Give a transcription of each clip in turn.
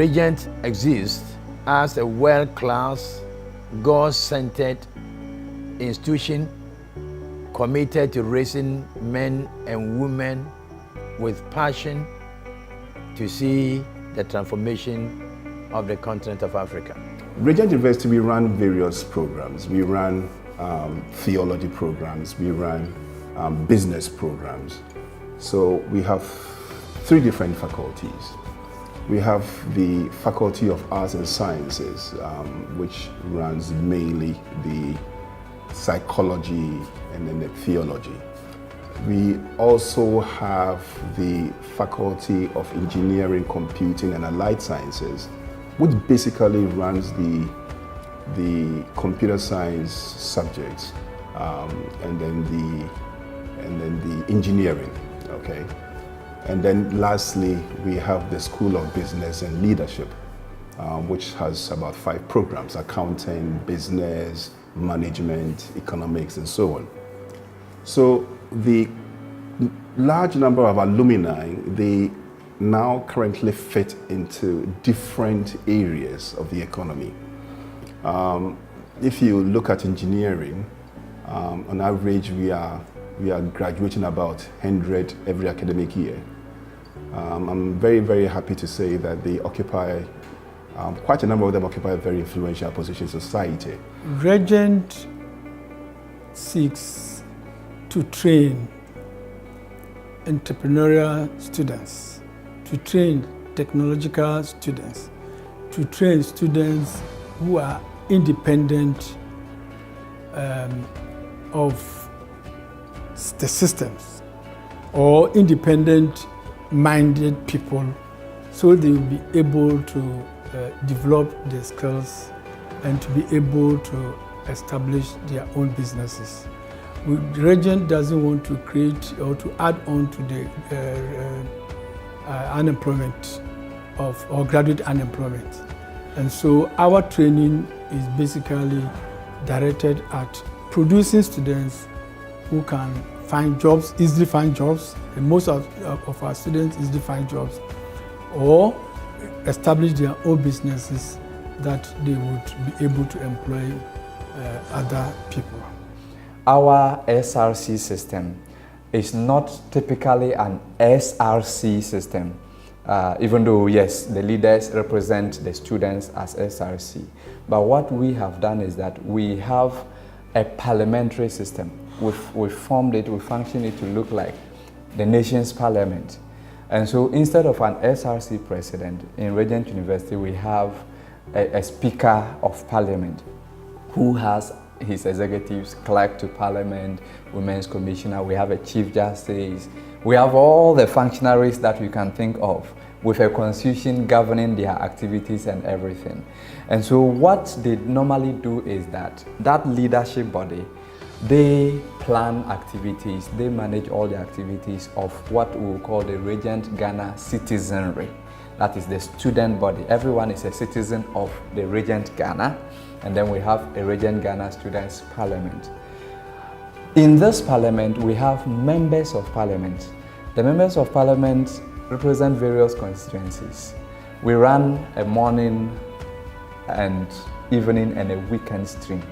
Regent exists as a world-class, God-centered institution committed to raising men and women with passion to see the transformation of the continent of Africa. Regent University, we run various programs. We run theology programs, we run business programs. So we have 3 different faculties. We have the Faculty of Arts and Sciences, which runs mainly the psychology and then the theology. We also have the Faculty of Engineering, Computing and Allied Sciences, which basically runs the computer science subjects and then the engineering, okay? And then lastly, we have the School of Business and Leadership, which has about 5 programs: accounting, business, management, economics, and so on. So the large number of alumni, they now currently fit into different areas of the economy. If you look at engineering, on average we are graduating about 100 every academic year. I'm very, very happy to say that they occupy, quite a number of them occupy very influential positions in society. Regent seeks to train entrepreneurial students, to train technological students, to train students who are independent of the systems, or independent-minded people, so they will be able to develop their skills and to be able to establish their own businesses. Regent doesn't want to create or to add on to the unemployment or graduate unemployment. And so our training is basically directed at producing students who can find jobs, easily find jobs, and most of our students easily find jobs, or establish their own businesses that they would be able to employ other people. Our SRC system is not typically an SRC system, even though, yes, the leaders represent the students as SRC. But what we have done is that we have a parliamentary system. We've formed it, we function it to look like the nation's parliament. And so instead of an SRC president, in Regent University we have a Speaker of Parliament who has his executives, clerk to Parliament, Women's Commissioner, we have a Chief Justice, we have all the functionaries that you can think of, with a constitution governing their activities and everything. And so what they normally do is that leadership body, they plan activities, they manage all the activities of what we will call the Regent Ghana citizenry. That is the student body. Everyone is a citizen of the Regent Ghana, and then we have a Regent Ghana Students' Parliament. In this parliament, we have members of parliament. The members of parliament represent various constituencies. We run a morning and evening and a weekend stream.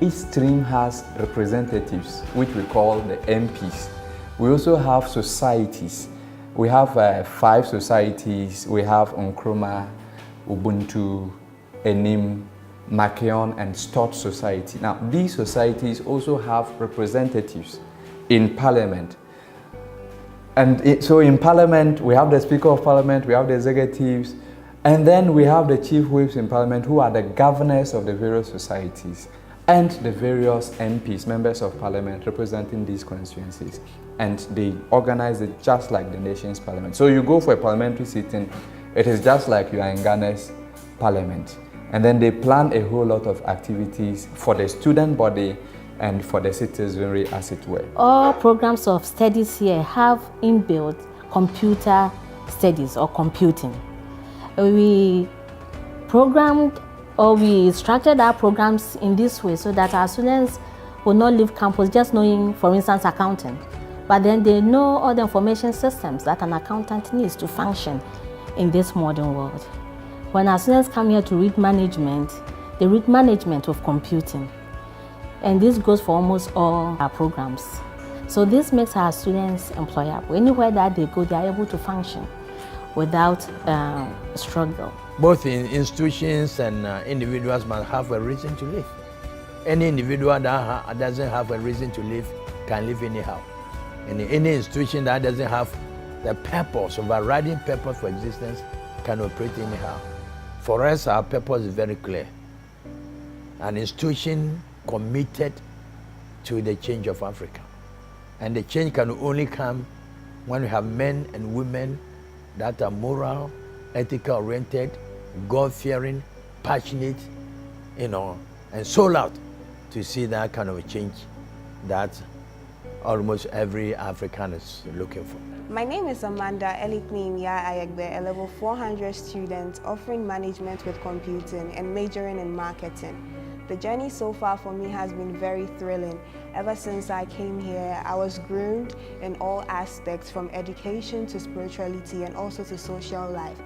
Each stream has representatives, which we call the MPs. We also have societies. We have 5 societies. We have Nkrumah, Ubuntu, Enim, Makeon, and Stott Society. Now, these societies also have representatives in Parliament. And so in Parliament, we have the Speaker of Parliament, we have the executives, and then we have the chief whips in Parliament, who are the governors of the various societies, and the various MPs, members of Parliament, representing these constituencies. And they organize it just like the nation's parliament. So you go for a parliamentary sitting, it is just like you are in Ghana's parliament. And then they plan a whole lot of activities for the student body and for the citizenry, as it were. All programs of studies here have inbuilt computer studies or computing. We programmed or we structured our programs in this way so that our students will not leave campus just knowing, for instance, accounting, but then they know all the information systems that an accountant needs to function in this modern world. When our students come here to read management, they read management of computing. And this goes for almost all our programs. So this makes our students employable. Anywhere that they go, they are able to function without struggle. Both in institutions and individuals must have a reason to live. Any individual that doesn't have a reason to live can live anyhow. And any institution that doesn't have the purpose, overriding purpose for existence, can operate anyhow. For us, our purpose is very clear. An institution committed to the change of Africa. And the change can only come when we have men and women that are moral, ethical oriented, God-fearing, passionate, and sold out to see that kind of a change that almost every African is looking for. My name is Amanda Elikmimya Ayegbe, a level 400 student offering management with computing and majoring in marketing. The journey so far for me has been very thrilling. Ever since I came here, I was groomed in all aspects, from education to spirituality and also to social life.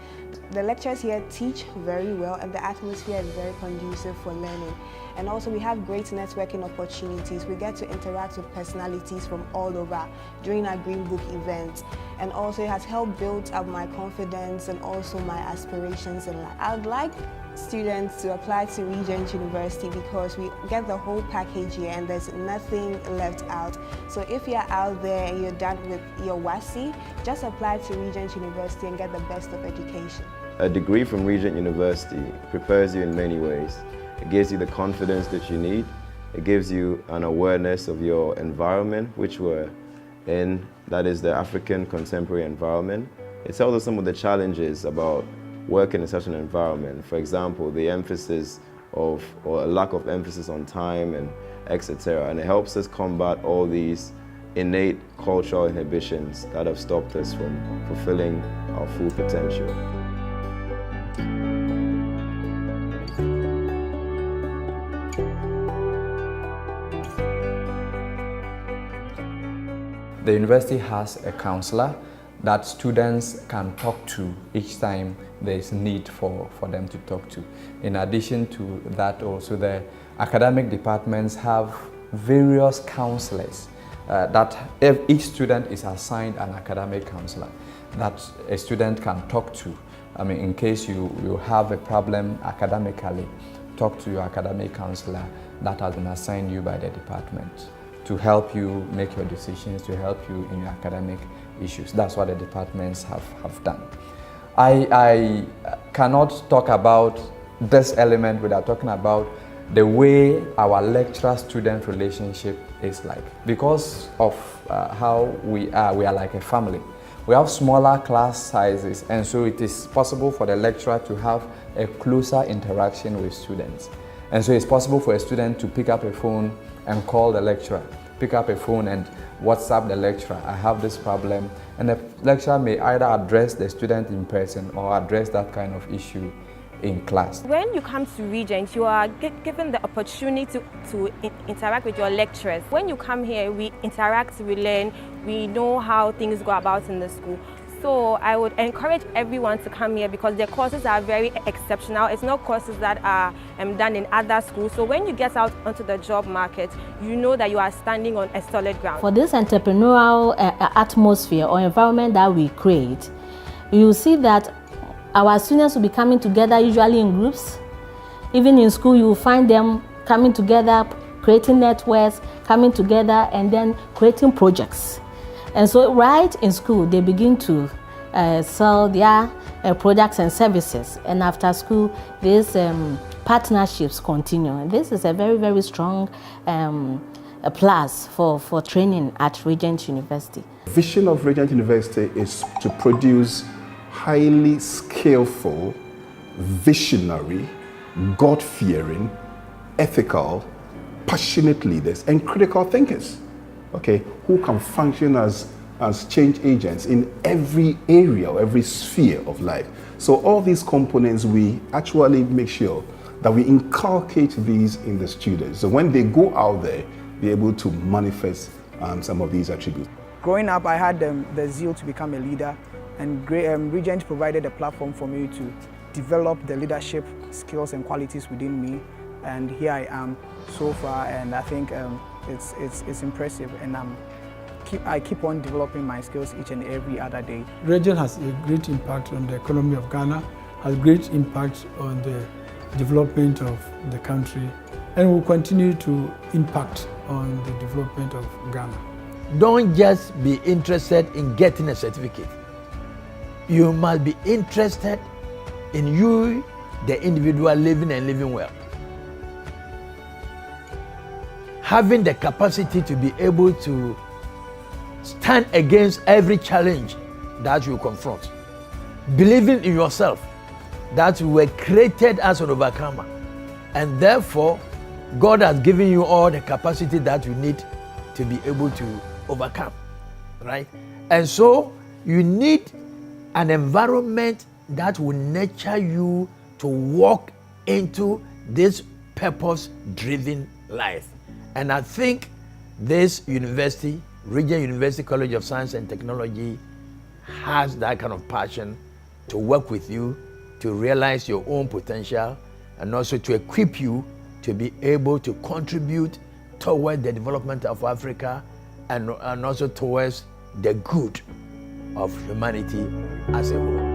The lecturers here teach very well and the atmosphere is very conducive for learning. And also we have great networking opportunities. We get to interact with personalities from all over during our Green Book event. And also it has helped build up my confidence and also my aspirations in life. I would like students to apply to Regent University because we get the whole package here and there's nothing left out. So if you're out there and you're done with your WASI, just apply to Regent University and get the best of education. A degree from Regent University prepares you in many ways. It gives you the confidence that you need. It gives you an awareness of your environment, which we're in, that is the African contemporary environment. It tells us some of the challenges about working in such an environment. For example, the emphasis of, or a lack of emphasis on time and etc. And it helps us combat all these innate cultural inhibitions that have stopped us from fulfilling our full potential. The university has a counselor that students can talk to each time there is need for them to talk to. In addition to that, also the academic departments have various counselors that if each student is assigned an academic counselor that a student can talk to. I mean, in case you have a problem academically, talk to your academic counselor that has been assigned you by the department to help you make your decisions, to help you in your academic issues. That's what the departments have done. I cannot talk about this element without talking about the way our lecturer-student relationship is like. Because of how we are like a family. We have smaller class sizes, and so it is possible for the lecturer to have a closer interaction with students. And so it's possible for a student to pick up a phone and call the lecturer, pick up a phone and WhatsApp the lecturer, I have this problem, and the lecturer may either address the student in person or address that kind of issue in class. When you come to Regent, you are given the opportunity to interact with your lecturers. When you come here, we interact, we learn, we know how things go about in the school. So I would encourage everyone to come here because the courses are very exceptional. It's not courses that are done in other schools. So when you get out onto the job market, you know that you are standing on a solid ground. For this entrepreneurial atmosphere or environment that we create, you will see that our students will be coming together usually in groups. Even in school, you will find them coming together, creating networks, coming together, and then creating projects. And so right in school, they begin to sell their products and services. And after school, these partnerships continue. And this is a very, very strong plus for training at Regent University. The vision of Regent University is to produce highly skillful, visionary, God-fearing, ethical, passionate leaders and critical thinkers. Okay, who can function as change agents in every area or every sphere of life. So all these components, we actually make sure that we inculcate these in the students. So when they go out there, they're able to manifest some of these attributes. Growing up, I had the zeal to become a leader, and Regent provided a platform for me to developed the leadership skills and qualities within me, and here I am so far, and I think it's impressive, and I keep on developing my skills each and every other day. Regent has a great impact on the economy of Ghana, has great impact on the development of the country, and will continue to impact on the development of Ghana. Don't just be interested in getting a certificate. You must be interested in you, the individual, living and living well. Having the capacity to be able to stand against every challenge that you confront. Believing in yourself that you were created as an overcomer, and therefore God has given you all the capacity that you need to be able to overcome, right? And so you need an environment that will nurture you to walk into this purpose-driven life. And I think this university, Regent University College of Science and Technology, has that kind of passion to work with you to realize your own potential, and also to equip you to be able to contribute toward the development of Africa, and also towards the good of humanity as a whole.